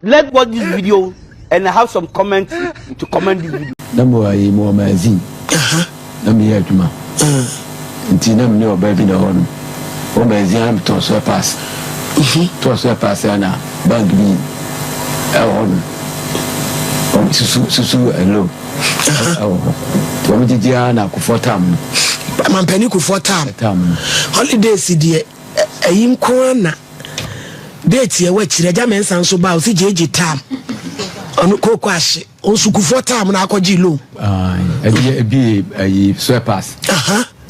let's watch this video and I have some comments to comment this video. Number I more magazine. Let me help you. Until I'm no baby no one. One magazine to so pass. To so pass na bank me. Susu hello. To me dia na ku for time. Man penny ku for time. Holidays die ayim ko na date ye wa chire ja men san so ba o si jeje time. Onu ko kwashe on su ku for time na akọji lo. Ebi so pass.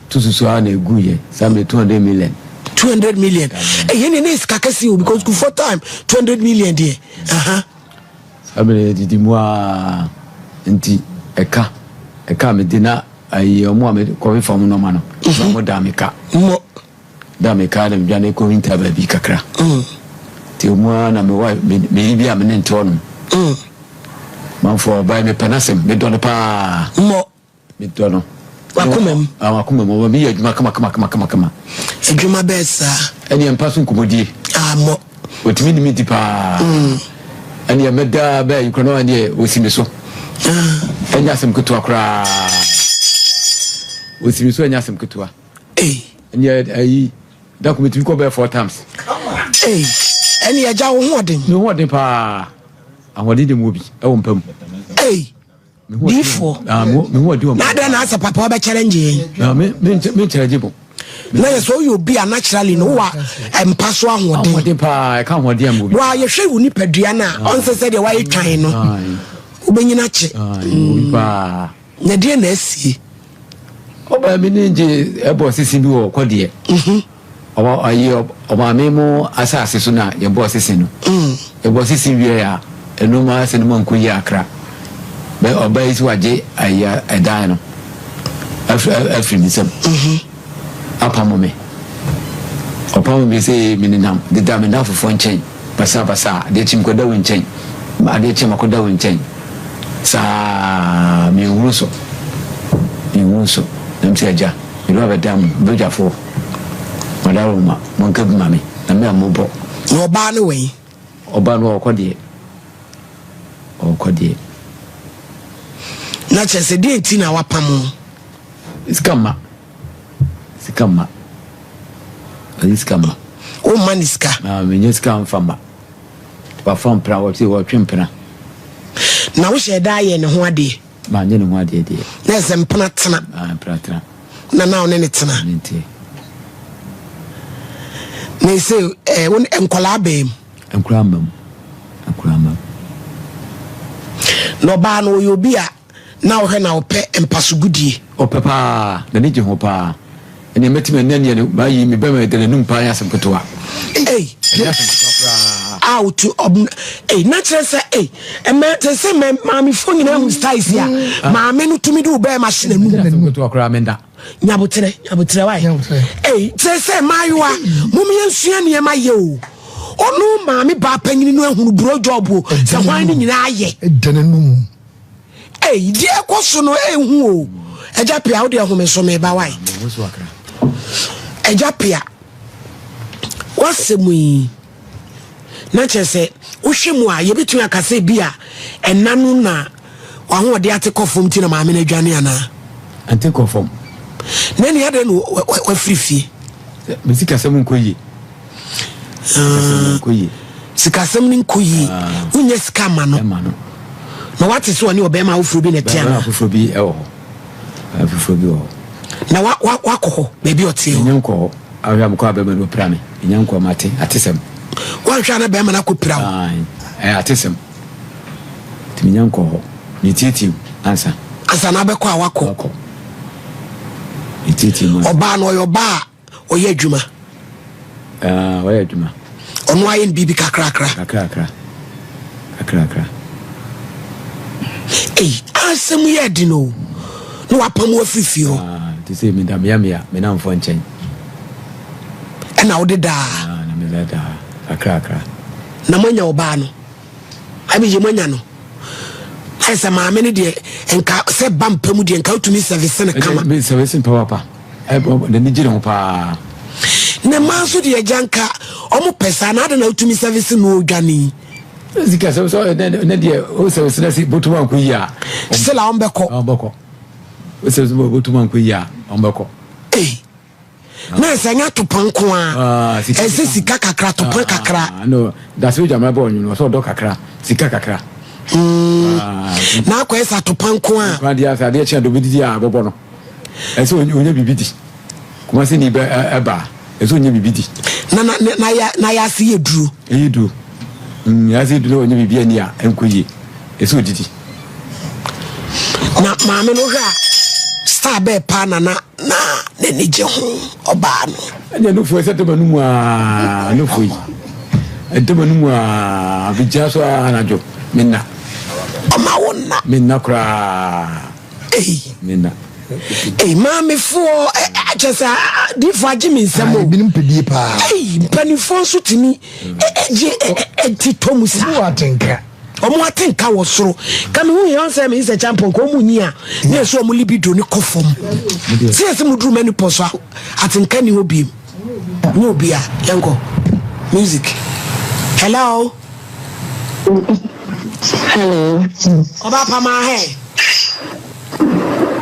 To susu na eguye. Some 200 million. 200 million. Yene ne skakasi o because ku for time 200 million there. Abele didi moi nti eka medina ayi omo ame ko fam no ma no mo dameka mo dameka na bia na ko winter ba bi kakra ti mo na me wa me bi am ne nto no man for buy me penasem me do no pa mo me do no wakumem mo bi adwuma kama adwuma besa eni empaso nkomodie mo otimi ni mi di pa and ya meda ba ikono ande osimi so enya asem ketua kra osimi so enya asem ketua enya ayi da komiti ko be 4 times enya ya jawo hoden no hoden pa ahodi de mobi e wo mpam before me hodi wo na da na asa papa ba challenge me challenge bo na so you be naturally no wa empaso ahoden pa e ka hoden amobi wa ye hwe uni padua na onse se de wa yetwan no ubenyina che pa na de na asie oba mi nje ebo sisi bi wo kwode oba ayi oba memo asase so na ye bo sisi no ebo sisi wi ya enuma se no manko yi akra be oba isi waje aya edan no afri nisem apamo me say mininam the dam enough for nchen basa de chim koda wonchen ma de chim koda wonchen sa mi wuso dem se aja mi lo be dam beja fo madaro ma mon ka bi mami na me amobo no ba no we oba no okode na chese de enti na wapamo iskama o maniska minyiska mfamba wa fam pra wo ti wo twempena na wo she da ye ne ho ade ma nye ne ho ade de na zempena tena pra na one ne tena nti ne se won enkola bam no ba no yo bia na wo he na ope empasugudie ope pa na ne je ho pa ene metime nane ne ba yi me ba me de num pa ya semkotoa out natural say te say mami fo nyina hu styles ya mami no tumi do be machine nu semkotoa kra menda nyabotre why te say mayoa mumi ensua ne ma ye o onu mami ba panyini no ehunu bro job o se hwan ni nyina aye denenum die koso no ehu o eja pia wo de ehome so me ba why eja pia wasemu na chese wohwemu a yebetu akase bia enanu na waho de ate kofom ti na maame na dwane ana ante kofom na ne ade no wa frifie mesika sem nkoyi sika sem ni nkoyi unya sika ma no na what is one obe ma ofuro bi na tia na ofuro bi na wakọ bebi otie nyanko awia mko abema no prame nyanko mate atesem wanhwa na bema na ko prawo atesem timi nyanko ni titi ansa na be ko awakọ ni titi mo oba no yo ba oye adwuma oye adwuma ono ayen bibi kakra asemu ye dino no wapam afifio to say me dam yamia me na mfo nchen na wo deda na me deda akra na manya oba no abi je manya no ai sa maame ne de enka se bampamu de enka utumi service ne kama me service power pa de ni jire ho pa na manso de janka omo pesa na de na utumi service no odwane Zika so na dia o se si botuma nko yi a. Se la ombeko. Ombeko. O se botuma nko yi a ombeko. Na se nya topan ko a. Ese sika kakra topan kakra. No, that's what Jamal boy no so do kakra. Sika kakra. Na ko esa topan ko a. Kwa dia sa dia chen do bididi a bobo no. Ese onye bibidi. Kuma se ni be eba. Ese onye bibidi. Na ya se yeduru. Yeduru. Ya se do onye bibia ni a enkoyi. Ese odidi. Na maame no hwa star be pa na ne je ho oba no. Anya no fo se to banu mu a no fo yi. To banu mu a bija so anajo minna. Oma wonna. Minna kra. Minna. Maame fo ajesa di faji mi nsemo. Binim pedie pa. Panifo so timi ti tomusa. Wo atenka. Omo atenka wo soro. Ka me hu yon say me is a champion ko mu ni a. Na so omo libido ni kofom. Se ese mu duru mani poso atenka ni obi. Ni obi a yango. Music. Hello. Hello. Oba pa ma he.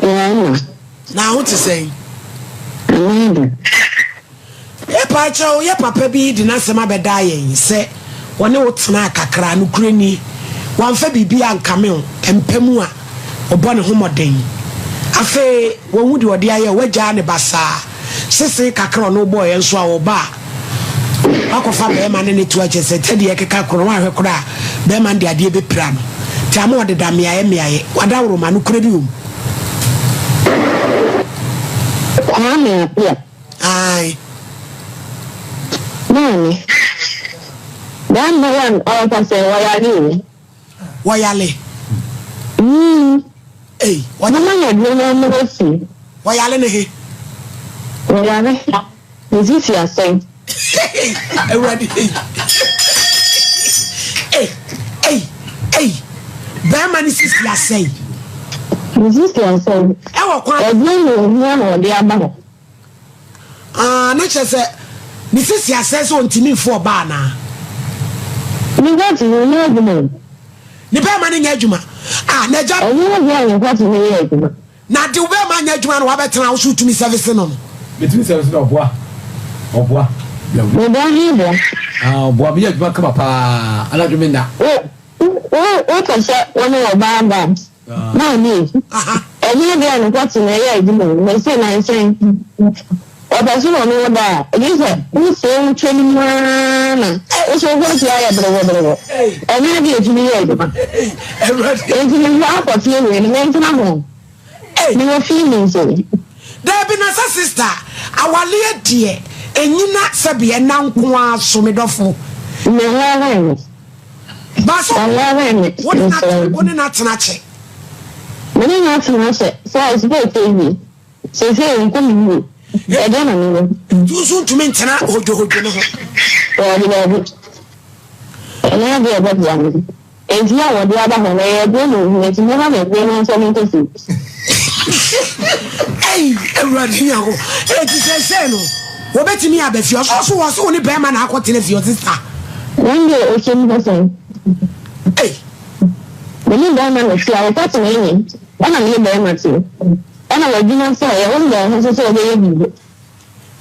Yeah. Now what to say? Yeah, Pacho, yeah, papa be the Nasama Bedaye, say, one old snack a cran, Ukraini, one Fabi be and Camille, and Pemua, or Bonnie Homodin. I say, when would you dear, where Johnny Bassa, Sissy Cacron, no boy, and swallow bar. Uncle Fabian in it watches a Teddy Cacron, her cry, Beman the idea be pram. Tamo de Damia, what our Roman credium. Aye. Mommy. Then no one all can say why are you? Why are you? Hey, what am I doing? No see. Why are you? Why are you? Is this your saying? Ready? Hey. Bearman is your saying. Is this your saying? I don't know the other. Not just Mrs. Ya says on to me for Bana. You got to know the Bearman in Yajuma. Naja, you got to know. Now, do Bearman Yajuman Wabaton, I'll shoot to me service on. Between service of bois. Of bois. Bois, be a papa. I don't mean that. What was that one of our bombs? No, me. And you again got to know. They say, I'm saying. Ọba so no da elise who say training man o so go ti aya bro ena bi ejumi ye do ejumi ya ko ti we ni mentina mo ni wo feelings so there be na sister awale die enyina sabe na nko aso me dofo me wa ba so woni na tena che me ni na tena che so is go tv so say nko mi I don't know. You soon to maintain a hojo. And I be about them. And you know what the other one I don't know. It's never been going on something to see. Hey, everybody, it is a seno. What bet me up if you also was only Bearman aqua to your sister. One day, ocean person. Hey, the new Bearman was slow, that's an enemy. One of you Bearman too. And I didn't say, I wonder, so they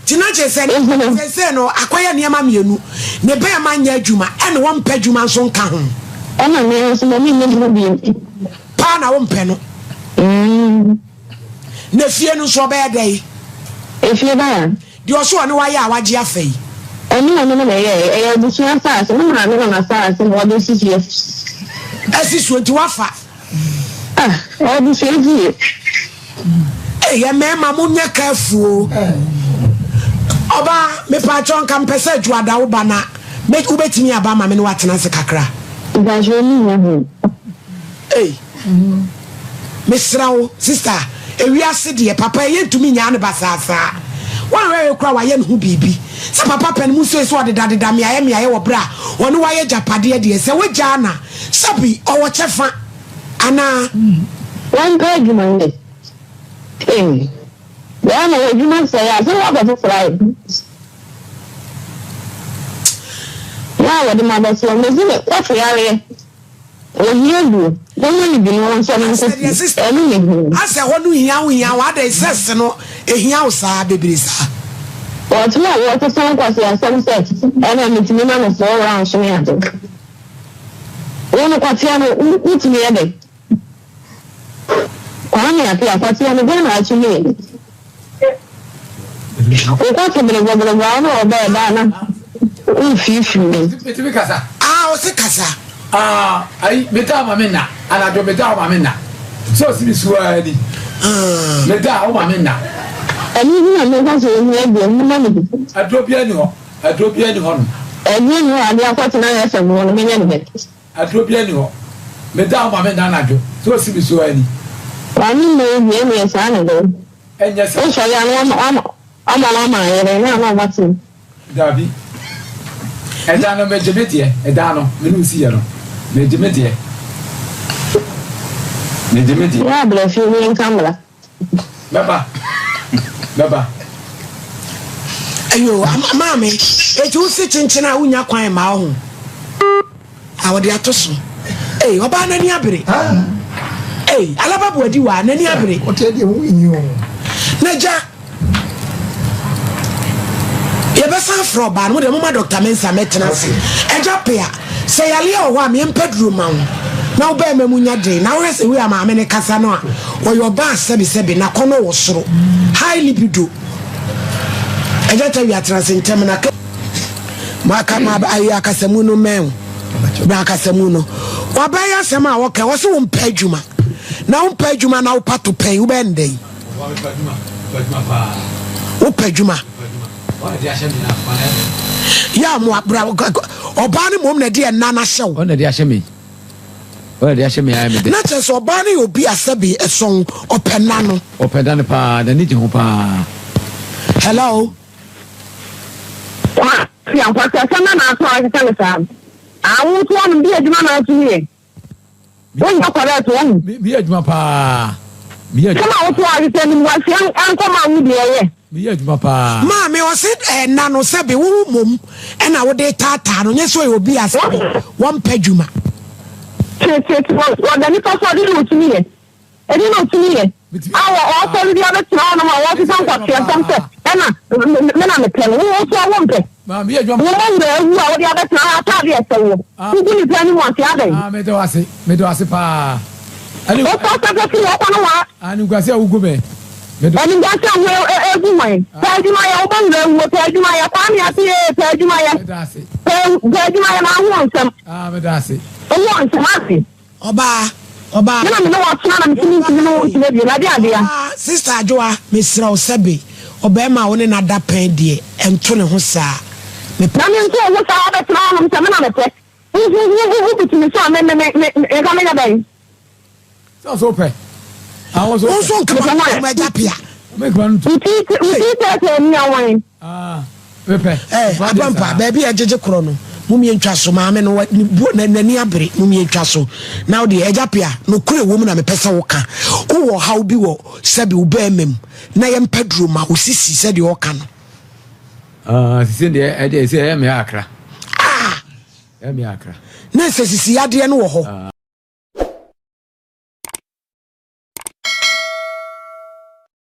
Tinache said, no, acquire near Mammy, ne Bearman Yajuma, and one Pejuma son can. And I mean, so many be Pana one penno. Ne fear no so bad day. If you're there, you also know why I want your fee. And you know, I was so fast, and I'm not a fast, and what this is yes. As this went to offer. All this is Hey, a man, Mamunya careful. Oba, me patron can pesa juada ubana. Make ubet me about my men watching as a kakra. That's really Hey, Miss Rao, sister, a we are city, papa, yen to me, Yan Basasa. One way you cry, yen who be. So papa and Musso is what the daddy dammy, I am your bra. One way Japadia, dear, so with Jana, Sabi, or whatever. Anna, one good Monday. Hey, then you must say, I don't want to fly. na wo de ma ba so me zi what we are oyedu wọ́n ní bi no wọ́n so me nko enu ne hu asa wonu hia wa da sese no ehia wo sa bebere sa but no wo to so kwase asem set ena mitimi na no so round so me ado wọ́n kwase no utimi e de kwani ati akwase no be na achi me o ko to bele bele no oba e da na ufifi mitimi kasa o se kasa ai beta mamena ana do beta mamena so si bisuadi beta o mamena ani ni na me so ni e bi mu na me adobia ni ho no ani ni ani akwati na ya se mo no me nya ni adobia ni ho beta o mamena na do so si bisuadi ani me ni sa na do enya sa o so ya no ama na yere na wati davi edano mejemetie edano menu si yero mejemetie ya bla fi ni kamera baba ayo mama eju si chinchina unya kwan ma ho awode atoso oba na ni abere alaba bo adi wa na ni abere o te de hu yin o naja yebesa fro ba no de mama Dr. Mensa maintenance eja pia say yale o wa me pedro ma na wo ba mamunya de na wo se we ama me ne kasa no a wo yo ba sebi na kono wo soro high libido eja ta wi atrasentem na maka ma ayi akasamu no men ba akasamu no wa ba ya sema wo ka wo se wo mpa adwuma na wo mpa adwuma na wo pato pen wo ba ndai wo pa adwuma ya mo abra oba ni mom na de na na hyew o na de ahye me ya me de na cheso oba ni obi asabi eson opena no opena pa na ni je ho pa hello ya kwa sana na to a sana sa awu to on bi adwuma na to ye won ya kwara to won bi adwuma pa bi adwuma kama wo to a se ni wasi an ko ma wu de ye bi adwuma pa ma me o se na no sabi wo mom e na wo de tata no nyeso e obi asabi won padwuma wo da ni pa so de no to ye e di no to ye awo o so di ade tna no ma wo fi san kwa tse san se e na me na me pen wo so wo mpe ma bi adwuma wo mo de wu a wo di ade tna ata de se wo ku ni plan ni mo ti ade me do ase pa ani o so so fi wo kwa no wa ani gwase awugo me ani gwase wo egu mai tajuma ya wo mo wo tajuma ya kwa mi ati tajuma ya me do ase tajuma ya na ho nsem me do ase o wo nsem ase oba na me no wa tuna na me tini no ti be na dia dia sister ajoa me sra o sabi oba ma wo ne na da pen de ento ne ho saa me na me nko wo sa oba tuna no nsem na me pe wo bitimi so me ka me ya dai so pe awon so nka ma japia me kwan tu uti te ni awan pepe abampa baby ejeje kro no mumie ntwa so ma me no nani abere mumie ntwa so now the ejapia no kure wo mu na me pesa wo ka wo how bi wo sabi wo ba mem na yem pedro ma wo sisi se de wo ka no sisi de e me akra me akra na se sisi ade no wo ho